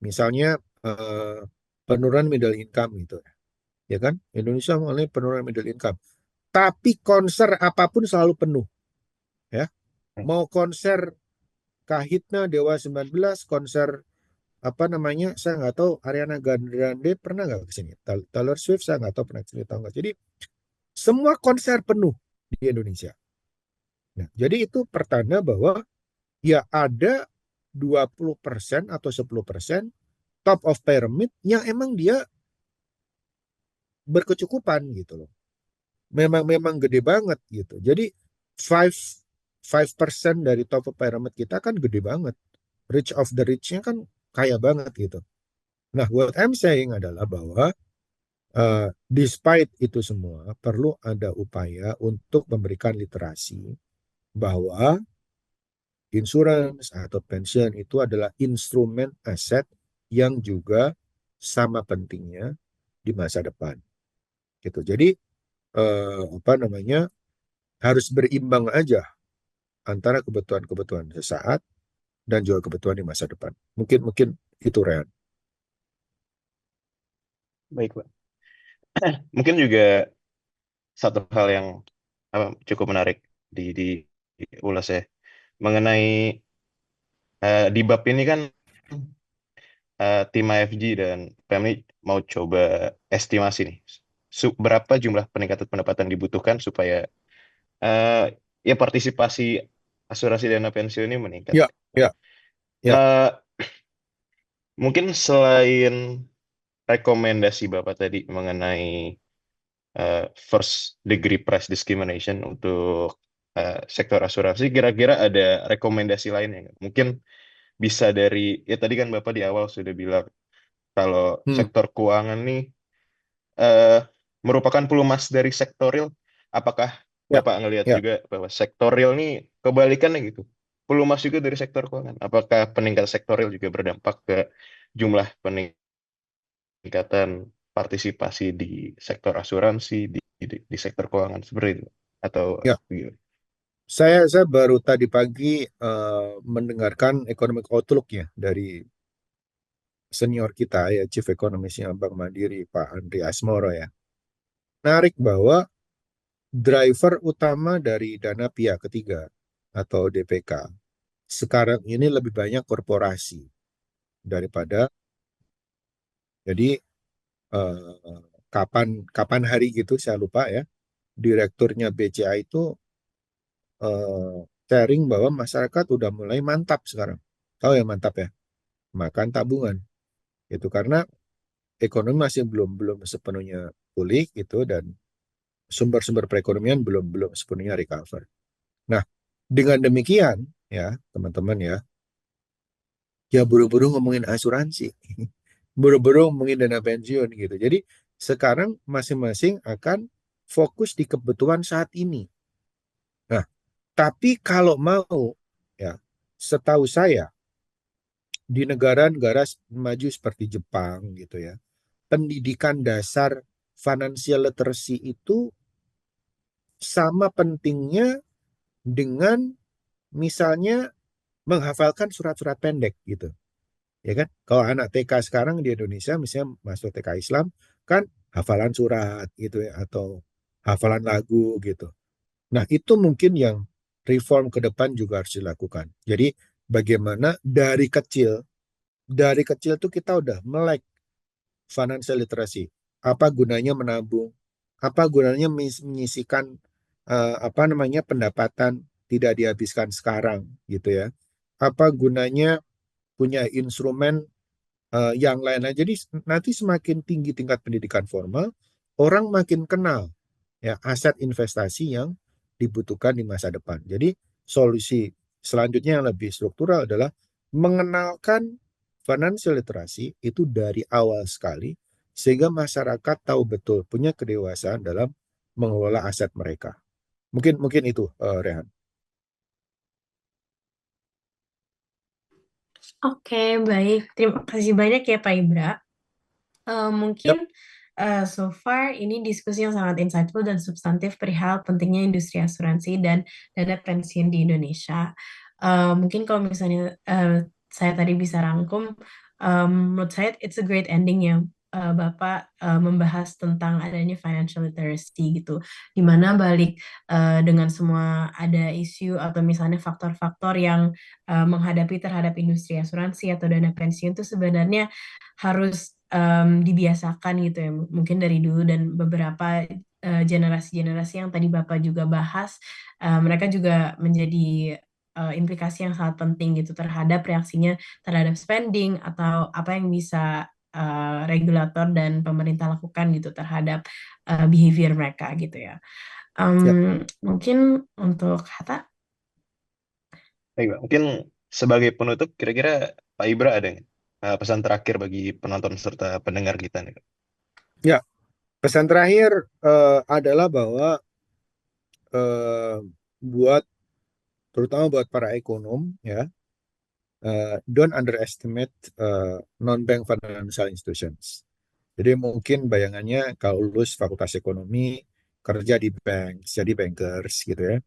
misalnya eh, penurunan middle income gitu ya kan. Indonesia mengalami penurunan middle income. Tapi konser apapun selalu penuh ya. Mau konser Kahitna Dewa 19, konser apa namanya, saya nggak tahu Ariana Grande pernah nggak ke sini. Taylor Swift saya nggak tahu pernah ke sini atau nggak. Jadi semua konser penuh di Indonesia. Nah, jadi itu pertanda bahwa ya ada 20% atau 10% top of pyramid yang emang dia berkecukupan gitu loh. Memang memang gede banget gitu. Jadi 5% dari top of pyramid kita kan gede banget. Rich of the rich-nya kan kaya banget gitu. Nah, what I'm saying adalah bahwa despite itu semua perlu ada upaya untuk memberikan literasi bahwa insurance atau pensiun itu adalah instrumen aset yang juga sama pentingnya di masa depan gitu. Jadi apa namanya, harus berimbang aja antara kebutuhan-kebutuhan sesaat dan juga kebutuhan di masa depan. Mungkin mungkin itu Rehan. Baik, Pak. Mungkin juga satu hal yang cukup menarik di ulas ya mengenai di bab ini kan tim AFG dan PMI mau coba estimasi nih berapa jumlah peningkatan pendapatan dibutuhkan supaya eh, ya partisipasi asuransi dana pensiun ini meningkat. Ya, ya, ya, Eh, Mungkin selain rekomendasi Bapak tadi mengenai first degree price discrimination untuk sektor asuransi, kira-kira ada rekomendasi lainnya nggak? Mungkin bisa dari, ya tadi kan Bapak di awal sudah bilang kalau hmm, sektor keuangan nih eh, merupakan pelumas dari sektor real. Apakah ya, Bapak ngelihat ya. juga bahwa sektor real nih kebalikannya gitu? Pelumas juga dari sektor keuangan. Apakah peningkatan sektor real juga berdampak ke jumlah peningkatan partisipasi di sektor asuransi, di sektor keuangan seperti itu? Atau Ya. gimana? Saya baru tadi pagi mendengarkan economic outlook ya dari senior kita ya Chief Economist-nya Bank Mandiri Pak Andri Asmoro ya. Menarik bahwa driver utama dari dana pihak ketiga atau DPK sekarang ini lebih banyak korporasi daripada, jadi kapan kapan hari gitu saya lupa ya, direkturnya BCA itu sharing bahwa masyarakat udah mulai mantap sekarang. Tahu ya mantap ya? Makan tabungan. Itu karena ekonomi masih belum belum sepenuhnya pulih gitu dan sumber-sumber perekonomian belum belum sepenuhnya recover. Nah, dengan demikian ya teman-teman ya, ya buru-buru ngomongin asuransi, buru-buru ngomongin dana pensiun gitu. Jadi sekarang masing-masing akan fokus di kebutuhan saat ini. Nah, tapi kalau mau ya, setahu saya di negara-negara maju seperti Jepang gitu ya, pendidikan dasar financial literacy itu sama pentingnya dengan misalnya menghafalkan surat-surat pendek gitu. Ya kan? Kalau anak TK sekarang di Indonesia misalnya masuk TK Islam kan hafalan surat gitu ya atau hafalan lagu gitu. Nah, itu mungkin yang reform ke depan juga harus dilakukan. Jadi bagaimana dari kecil tuh kita udah melek financial literacy. Apa gunanya menabung? Apa gunanya menyisihkan apa namanya pendapatan tidak dihabiskan sekarang gitu ya? Apa gunanya punya instrumen yang lain-lain. Jadi nanti semakin tinggi tingkat pendidikan formal, orang makin kenal ya aset investasi yang dibutuhkan di masa depan. Jadi solusi selanjutnya yang lebih struktural adalah mengenalkan financial literacy itu dari awal sekali sehingga masyarakat tahu betul punya kedewasaan dalam mengelola aset mereka. Mungkin mungkin itu Rehan. Oke, baik. Terima kasih banyak ya Pak Ibra. Mungkin Yap, so far ini diskusi yang sangat insightful dan substantif perihal pentingnya industri asuransi dan dana pensiun di Indonesia. Mungkin kalau misalnya saya tadi bisa rangkum, menurut saya it's a great ending ya. Bapak membahas tentang adanya financial literacy gitu, di mana balik dengan semua ada isu atau misalnya faktor-faktor yang menghadapi terhadap industri asuransi atau dana pensiun itu sebenarnya harus dibiasakan gitu ya, mungkin dari dulu dan beberapa generasi-generasi yang tadi Bapak juga bahas, mereka juga menjadi implikasi yang sangat penting gitu terhadap reaksinya terhadap spending atau apa yang bisa regulator dan pemerintah lakukan gitu terhadap behavior mereka gitu ya. yap. Mungkin untuk Hatta. Baik, Pak. Mungkin sebagai penutup, kira-kira Pak Ibra ada nggak pesan terakhir bagi penonton serta pendengar kita nih, Pak? Ya, pesan terakhir adalah bahwa eh, buat terutama buat para ekonom ya, don't underestimate non-bank financial institutions. Jadi mungkin bayangannya kalau lulus fakultas ekonomi kerja di bank, jadi bankers gitu ya.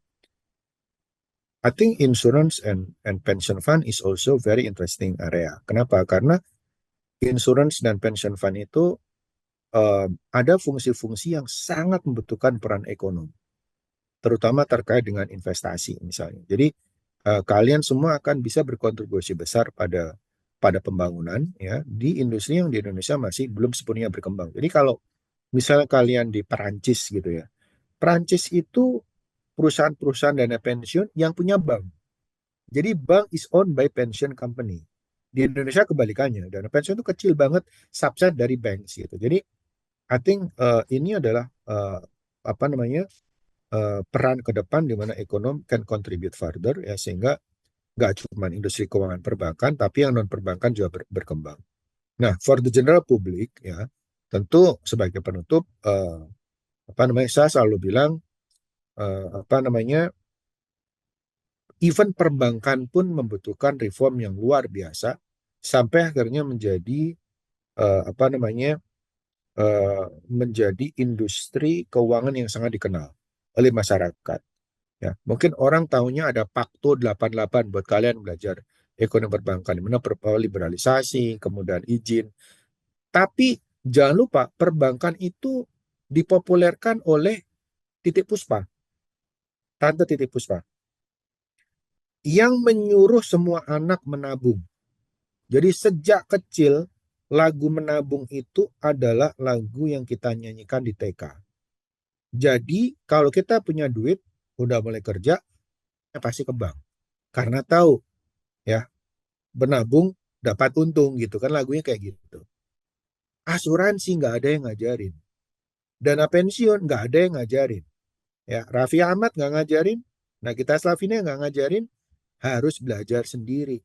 I think insurance and pension fund is also very interesting area. Kenapa? Karena insurance dan pension fund itu ada fungsi-fungsi yang sangat membutuhkan peran ekonom, terutama terkait dengan investasi misalnya. Jadi kalian semua akan bisa berkontribusi besar pada pembangunan ya di industri yang di Indonesia masih belum sepenuhnya berkembang. Jadi kalau misalnya kalian di Perancis gitu ya, Perancis itu perusahaan-perusahaan dana pensiun yang punya bank. Jadi bank is owned by pension company. Di Indonesia kebalikannya, dana pensiun itu kecil banget subset dari bank gitu. Jadi I think ini adalah apa namanya peran ke depan di mana ekonom can contribute further ya sehingga nggak cuma industri keuangan perbankan tapi yang non perbankan juga berkembang. Nah, for the general public ya tentu sebagai penutup apa namanya saya selalu bilang apa namanya even perbankan pun membutuhkan reform yang luar biasa sampai akhirnya menjadi apa namanya menjadi industri keuangan yang sangat dikenal oleh masyarakat. Ya, mungkin orang tahunya ada Pakto 88 buat kalian belajar ekonomi perbankan, di mana liberalisasi, kemudian izin. Tapi jangan lupa perbankan itu dipopulerkan oleh Titik Puspa, Tante Titik Puspa, yang menyuruh semua anak menabung. Jadi sejak kecil lagu menabung itu adalah lagu yang kita nyanyikan di TK. Jadi kalau kita punya duit, udah mulai kerja, pasti ke bank. Karena tahu ya, menabung dapat untung gitu kan, lagunya kayak gitu. Asuransi nggak ada yang ngajarin. Dana pensiun nggak ada yang ngajarin. Ya, Raffi Ahmad nggak ngajarin. Nah, kita Slavina nggak ngajarin, harus belajar sendiri.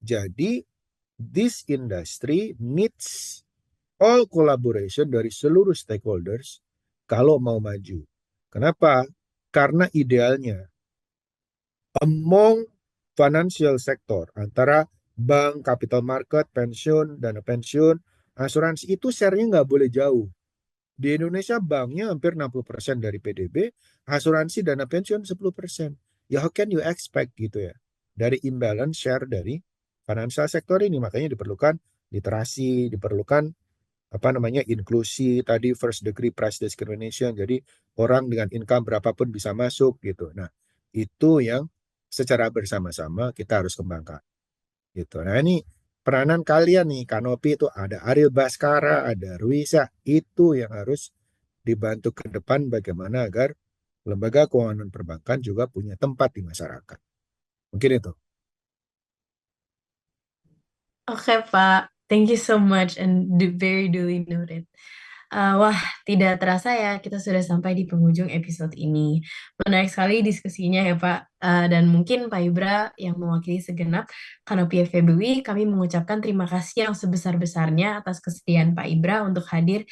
Jadi, this industry needs all collaboration dari seluruh stakeholders kalau mau maju. Kenapa? Karena idealnya among financial sector antara bank, capital market, pensiun, dana pensiun, asuransi itu share-nya nggak boleh jauh. Di Indonesia banknya hampir 60% dari PDB, asuransi dana pensiun 10%. Ya how can you expect gitu ya. Dari imbalance share dari financial sector ini, makanya diperlukan literasi, diperlukan apa namanya inklusi tadi, first degree price discrimination, jadi orang dengan income berapapun bisa masuk gitu. Nah itu yang secara bersama-sama kita harus kembangkan gitu. Nah ini peranan kalian nih, Kanopi itu ada Ariel Baskara, ada Ruisa, itu yang harus dibantu ke depan bagaimana agar lembaga keuangan perbankan juga punya tempat di masyarakat. Mungkin itu. Oke, Pak. Thank you so much and very duly noted. Wah, tidak terasa ya kita sudah sampai di penghujung episode ini. Menarik sekali diskusinya ya Pak. Dan mungkin Pak Ibra yang mewakili segenap Kanopi FEBUI, kami mengucapkan terima kasih yang sebesar-besarnya atas kesediaan Pak Ibra untuk hadir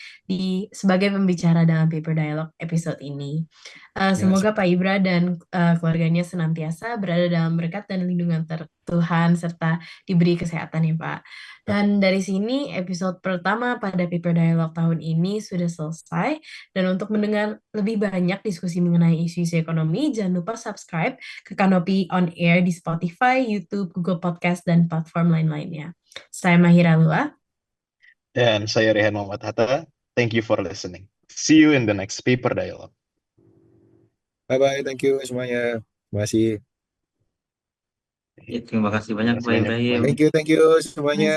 sebagai pembicara dalam Paper Dialogue episode ini. Ya, Semoga Pak Ibra dan keluarganya senantiasa berada dalam berkat dan lindungan Tuhan serta diberi kesehatan ya Pak. Dan dari sini episode pertama pada Paper Dialogue tahun ini sudah selesai. Dan untuk mendengar lebih banyak diskusi mengenai isu-isu ekonomi, jangan lupa subscribe ke Kanopi On Air di Spotify, YouTube, Google Podcast, dan platform lain-lainnya. Saya Mahira Lula. Dan saya Rehan Muhammad Hatta. Thank you for listening. See you in the next Paper Dialogue. bye-bye, thank you semuanya. Terima kasih. Ya, terima kasih banyak Terima kasih Pak banyak. Ibrahim. Bye. Thank you semuanya.